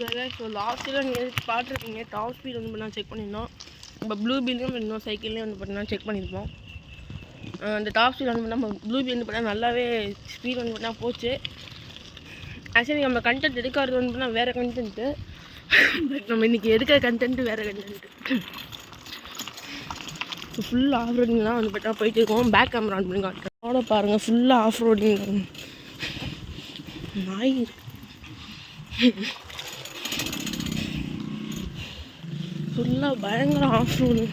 So லாஸ்ட்டில் நீங்கள் பார்த்துருக்கீங்க டாப் ஸ்பீட் வந்து பண்ணால் செக் பண்ணியிருந்தோம். நம்ம ப்ளூ பில்லையும் இன்னும் சைக்கிள்லேயும் வந்து பார்த்தீங்கன்னா செக் பண்ணியிருப்போம். அந்த டாப் ஸ்பீட் வந்து நம்ம ப்ளூ பில் வந்து பார்த்தா நல்லாவே ஸ்பீட் வந்து பார்த்தா போச்சு. ஆக்சுவலி நம்ம கண்டென்ட் எடுக்கிறது வந்து பார்த்தா வேறு கண்டென்ட்டு, பட் நம்ம இன்றைக்கி எடுக்கிற கண்டென்ட்டு வேறு கண்டென்ட்டு. ஃபுல்லாக ஆஃப் ரோடிங் தான் வந்து பார்த்தா போயிட்டு இருக்கோம். பேக் கேமரா ஆன் பண்ணி காட்டுறேன். அதோட பாருங்கள் ஃபுல்லாக ஆஃப் ரோடிங் நாய் ஃபுல்லாக பயங்கர ஆஃப் ரோடு.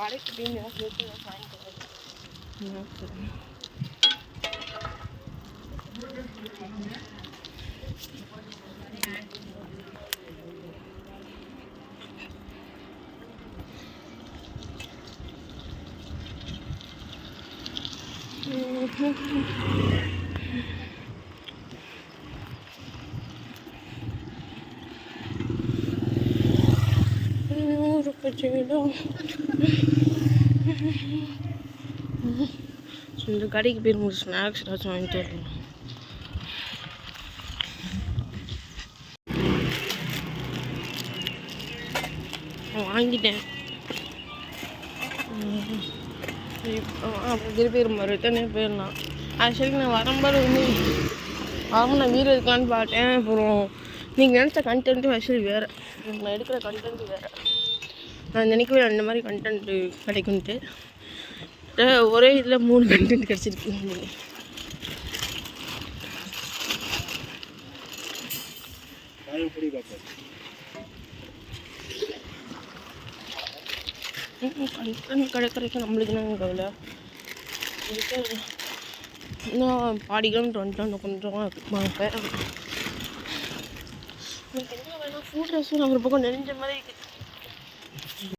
கடைக்கு போய் இந்த கடைக்கு போய் உங்களுக்கு ஸ்நாக்ஸ் ஏதாச்சும் வாங்கிட்டு வரணும். வாங்கிட்டேன். அப்புறம் திருப்பி ரிட்டர்னே போயிடலாம். ஆக்சுவலி நான் வரும்போது வந்து நான் வீடு இருக்கலான்னு பார்த்தேன். அப்புறம் நீங்கள் நினச்ச கண்டென்ட்டு ஆக்சுவலி வேறு, நான் எடுக்கிற கண்டென்ட்டு வேறு. நான் நினைக்கவே அந்த மாதிரி கண்டென்ட்டு கிடைக்குன்ட்டு ஒரே இதில் 3 கண்டென்ட் கிடச்சிருக்கு. கண்டென்ட் கிடைக்கிறதுக்கு நம்மளுக்கு என்ன கவலை. இன்னும் 40 கிலோமீட்டர் வந்துட்டோம், கொஞ்சம் எனக்கு என்ன வேணால் ஃபுட் ரெஸ்ட் ஒரு பக்கம் நெறிஞ்ச மாதிரி இருக்குது.